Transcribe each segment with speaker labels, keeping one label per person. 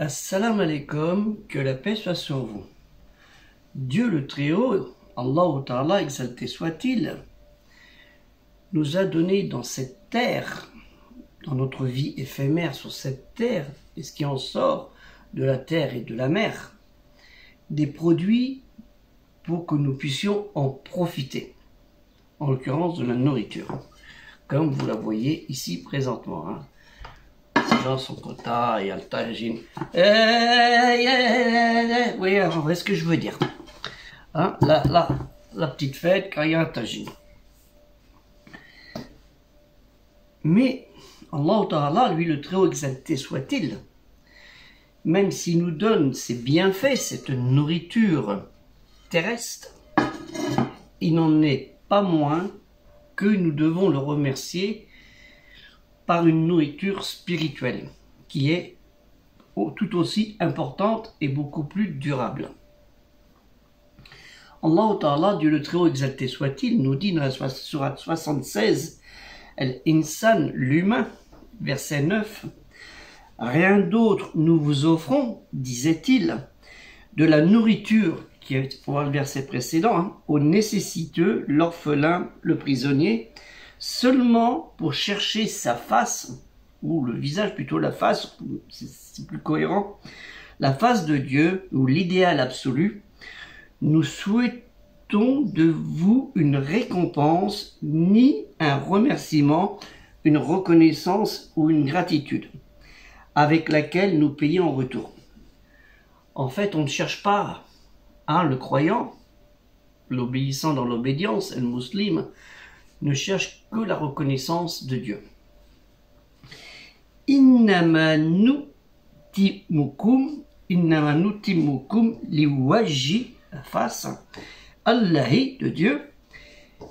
Speaker 1: Assalamu alaikum, que la paix soit sur vous. Dieu le Très-Haut, Allah Ta'ala, exalté soit-il, nous a donné dans cette terre, dans notre vie éphémère sur cette terre, et ce qui en sort de la terre et de la mer, des produits pour que nous puissions en profiter, en l'occurrence de la nourriture, comme vous la voyez ici présentement. Dans son quota et al tagine. Vous voyez ce que je veux dire. La petite fête quand il y a un tagine. Mais Allah Ta'ala, lui le Très-Haut exalté soit-il, même s'il nous donne ses bienfaits, cette nourriture terrestre, il n'en est pas moins que nous devons le remercier par une nourriture spirituelle qui est tout aussi importante et beaucoup plus durable. Allah Ta'ala, Dieu le Très-Haut exalté soit-il, nous dit dans la sourate 76, Al-Insan, l'humain, verset 9, « Rien d'autre nous vous offrons, disait-il, de la nourriture, qui est pour le verset précédent, aux nécessiteux, l'orphelin, le prisonnier, seulement pour chercher sa face, ou le visage plutôt, la face, c'est plus cohérent, la face de Dieu, ou l'idéal absolu, nous souhaitons de vous une récompense, ni un remerciement, une reconnaissance ou une gratitude, avec laquelle nous payons en retour. En fait, on ne cherche pas, le croyant, l'obéissant dans l'obédience, le musulman, ne cherche que la reconnaissance de Dieu. Innama nutimukum liwaji, la face, Allahi de Dieu,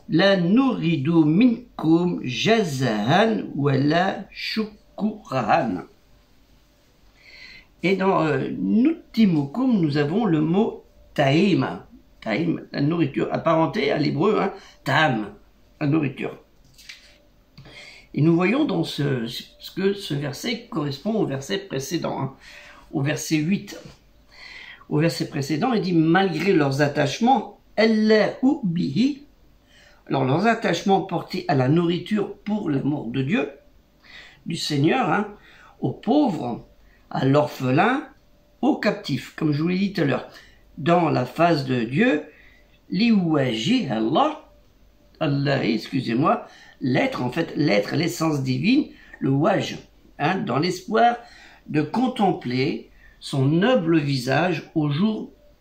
Speaker 1: la nuridu minkum jazahan wa la shukurahan. Et dans nutimukum, nous avons le mot ta'im, la nourriture, apparentée à l'hébreu, ta'am, la nourriture. Et nous voyons dans ce que ce verset correspond au verset précédent, au verset 8. Au verset précédent, il dit « Malgré leurs attachements, alors leurs attachements portés à la nourriture pour l'amour de Dieu, du Seigneur, aux pauvres, à l'orphelin, aux captifs, comme je vous l'ai dit tout à l'heure. Dans la face de Dieu, liwaji Allah, excusez-moi, l'être, en fait, l'être, l'essence divine, le waj, dans l'espoir de contempler son noble visage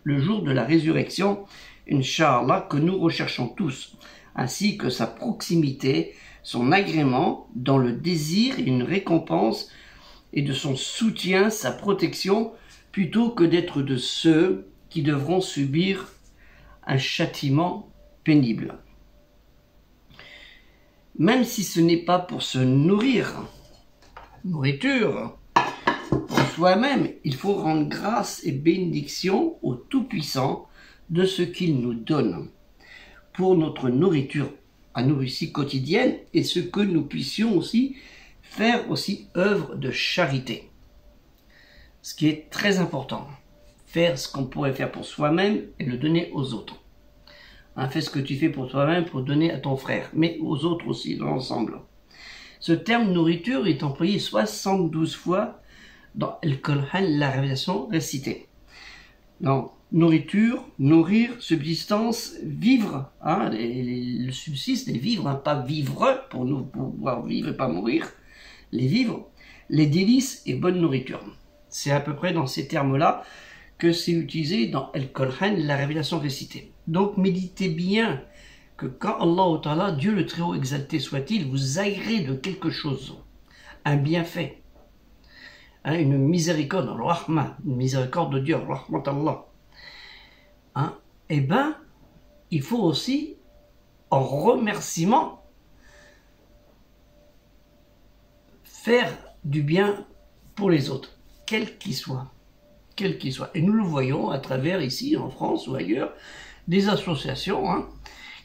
Speaker 1: le jour de la résurrection, Inch'Allah, que nous recherchons tous, ainsi que sa proximité, son agrément dans le désir et une récompense, et de son soutien, sa protection, plutôt que d'être de ceux qui devront subir un châtiment pénible. Même si ce n'est pas pour se nourriture, pour soi-même, il faut rendre grâce et bénédiction au Tout-Puissant de ce qu'il nous donne pour notre nourriture à nous ici quotidienne et ce que nous puissions aussi faire aussi œuvre de charité. Ce qui est très important, faire ce qu'on pourrait faire pour soi-même et le donner aux autres. Fais ce que tu fais pour toi-même pour donner à ton frère, mais aux autres aussi, dans l'ensemble. Ce terme nourriture est employé 72 fois dans Al-Qur'an, la révélation récitée. Dans nourriture, nourrir, subsistance, vivre, le subsiste, les vivres, pas vivre, pour nous pouvoir vivre et pas mourir, les vivres, les délices et bonne nourriture. C'est à peu près dans ces termes-là que c'est utilisé dans Al-Qur'an, la révélation récitée. Donc méditez bien que quand Allah Ta'ala, Dieu le Très-Haut exalté soit-il, vous agrée de quelque chose, un bienfait, une miséricorde, une miséricorde de Dieu, rahmat Allah, il faut aussi, en remerciement, faire du bien pour les autres, quel qu'il soit. Et nous le voyons à travers ici, en France ou ailleurs, des associations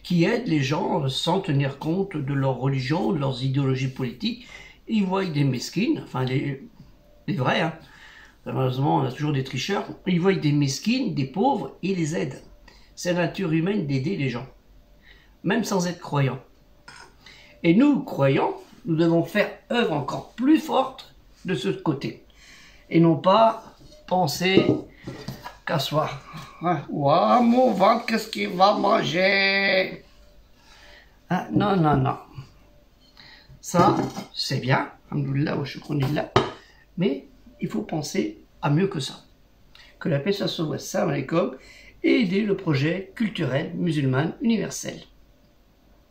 Speaker 1: qui aident les gens sans tenir compte de leur religion, de leurs idéologies politiques. Ils voient des mesquines, enfin les vrais, Malheureusement, on a toujours des tricheurs. Ils voient des mesquines, des pauvres, et ils les aident. C'est la nature humaine d'aider les gens, même sans être croyants. Et nous, croyants, nous devons faire œuvre encore plus forte de ce côté. Et non pas penser qu'à soi. Ouah, mon ventre, qu'est-ce qu'il va manger? Ah, non, non, non. Ça, c'est bien. Alhamdoulilah wa shukrounillah. Mais il faut penser à mieux que ça. Que la paix soit sur vous. Assalamu alaikum. Et aider le projet culturel musulman universel.